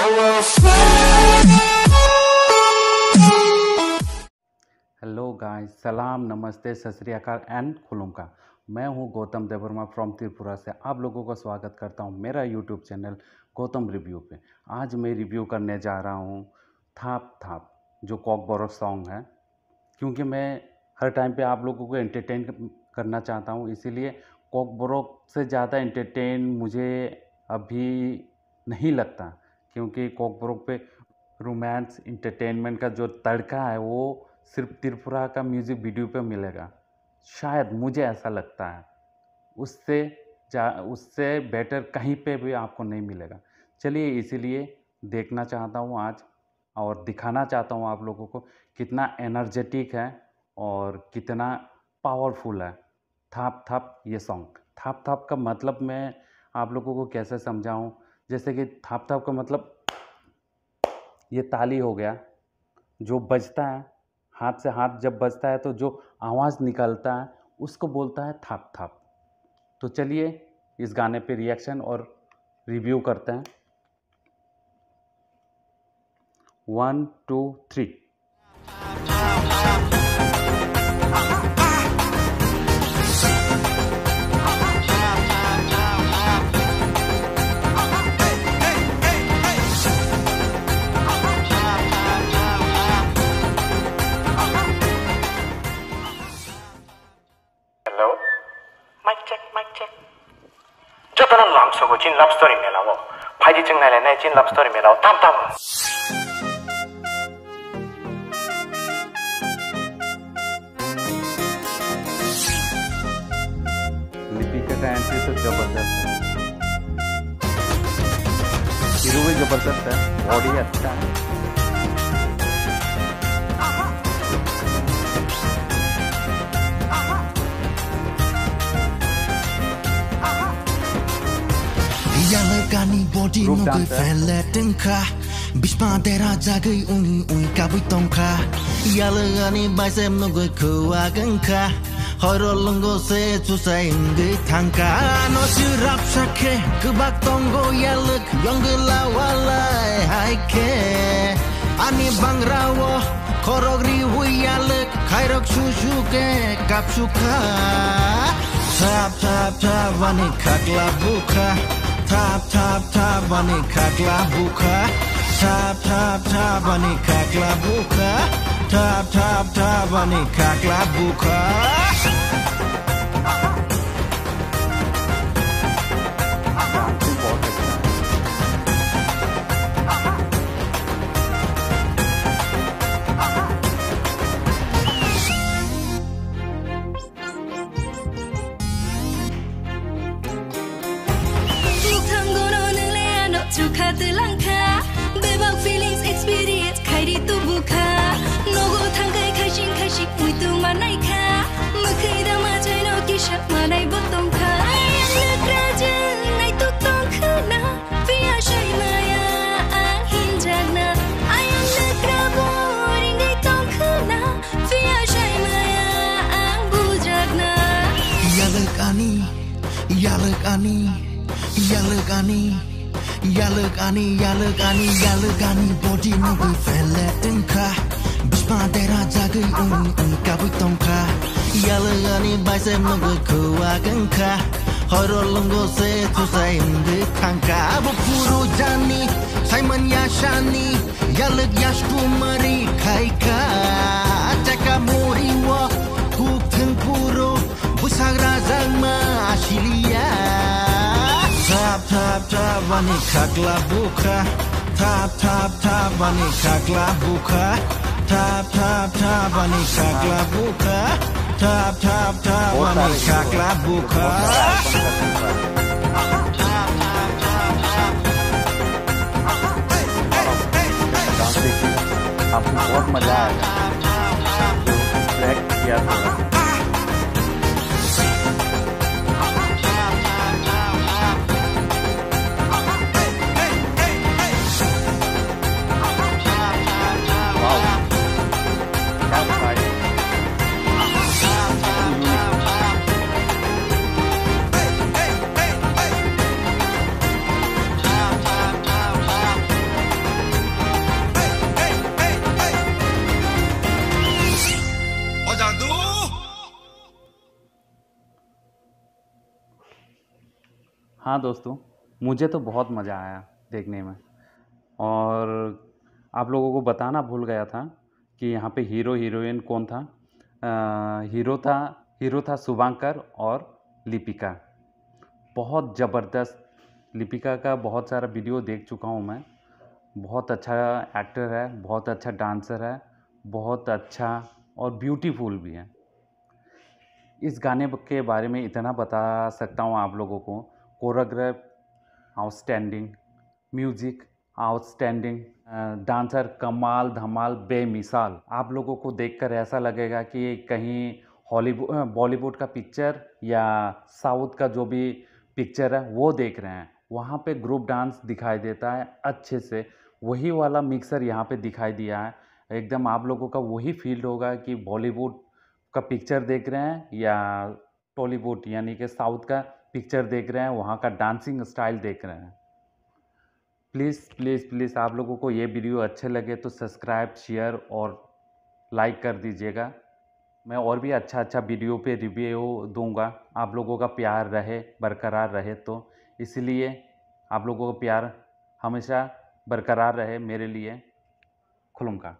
Hello guys, सलाम, नमस्ते, सत श्री अकाल एंड खुलुमका। मैं हूं गौतम देववर्मा फ्रॉम त्रिपुरा से। आप लोगों का स्वागत करता हूं मेरा यूट्यूब चैनल गौतम रिव्यू पे। आज मैं रिव्यू करने जा रहा हूं थाप थाप, जो कॉकबोरोक सॉन्ग है। क्योंकि मैं हर टाइम पे आप लोगों को एंटरटेन करना चाहता हूं, इसीलिए कॉकबोरोक से ज़्यादा एंटरटेन मुझे अभी नहीं लगता। क्योंकि कॉकबोरोक पे रोमांस इंटरटेनमेंट का जो तड़का है वो सिर्फ त्रिपुरा का म्यूज़िक वीडियो पे मिलेगा। शायद मुझे ऐसा लगता है, उससे बेटर कहीं पे भी आपको नहीं मिलेगा। चलिए, इसीलिए देखना चाहता हूँ आज और दिखाना चाहता हूँ आप लोगों को कितना एनर्जेटिक है और कितना पावरफुल है थाप थाप ये सॉन्ग। थाप थाप का मतलब मैं आप लोगों को कैसे समझाऊँ। जैसे कि थाप थाप का मतलब ये ताली हो गया, जो बजता है हाथ से, हाथ जब बजता है तो जो आवाज़ निकलता है उसको बोलता है थाप थाप। तो चलिए इस गाने पे रिएक्शन और रिव्यू करते हैं। 1 2 3। Mic check. 저거는 람쏘고 진 랍스토리 메라고 파이지 증날에 내 진 랍스토리 메라고 땀땀. लिपिका का एंट्री तो जबरदस्त है, हीरो भी जबरदस्त है, बॉडी अच्छा है। Yalagani body no go fella tinka Bishma dera jagai uni kabi tonka Yalagani bicep no go kuaganka Horo lungo se chusa ingi tanka No shirap shake kubak tongo yalak Yongla wala haike Ani bangrawo korogri hui yalak Kairok shushuke kapshuka Tap tap tap vani kakla buka Tap tap tap vani kakla buka Tap tap tap vani kakla buka Tap tap tap vani kakla buka Chuka telanka, bebak feelings experience kairi tu buka. Nogo tangkai kashin kashin muitu manai ka. Mukai da majai no kisha manai botong ka. Ayang raja nai tu tong kana, via shai maya hinjagna. Ayang nakrabo ringai tong kana, via shai maya bujagna. Yalagani, yalagani, yalagani. Yalagani body no go fella tinka Bishma dera jagai uni kabi tonka Yalagani bicep no go kuaganka Horo lungo se chusa ingi tanka Bukuru jani, Simon yashani Yalag yashkumari kaika Chaka mori wa kukthang puro Busagra zangma ashilia Tap tap tap vani kakla buka Tap tap tap vani kakla buka Tap tap tap vani kakla buka Tap tap tap vani kakla buka आपको बहुत मजा आएगा track किया था। हाँ दोस्तों, मुझे तो बहुत मज़ा आया देखने में। और आप लोगों को बताना भूल गया था कि यहाँ पे हीरो हीरोइन कौन था। हीरो था शुभंकर और लिपिका। बहुत ज़बरदस्त। लिपिका का बहुत सारा वीडियो देख चुका हूँ मैं। बहुत अच्छा एक्टर है, बहुत अच्छा डांसर है, बहुत अच्छा और ब्यूटीफुल भी है। इस गाने के बारे में इतना बता सकता हूँ आप लोगों को। Choreograph outstanding, music outstanding, dancer कमाल धमाल बेमिसाल। आप लोगों को देखकर ऐसा लगेगा कि कहीं बॉलीवुड का पिक्चर या साउथ का जो भी पिक्चर है वो देख रहे हैं। वहाँ पे ग्रुप डांस दिखाई देता है अच्छे से, वही वाला मिक्सर यहाँ पे दिखाई दिया है। एकदम आप लोगों का वही फील होगा कि बॉलीवुड का पिक्चर देख रहे हैं या टॉलीवुड यानी कि साउथ का पिक्चर देख रहे हैं, वहाँ का डांसिंग स्टाइल देख रहे हैं। प्लीज़ प्लीज़ प्लीज़ आप लोगों को ये वीडियो अच्छे लगे तो सब्सक्राइब, शेयर और लाइक कर दीजिएगा। मैं और भी अच्छा वीडियो पे रिव्यू दूंगा। आप लोगों का प्यार रहे, बरकरार रहे, तो इसलिए आप लोगों का प्यार हमेशा बरकरार रहे मेरे लिए। खुलुमका।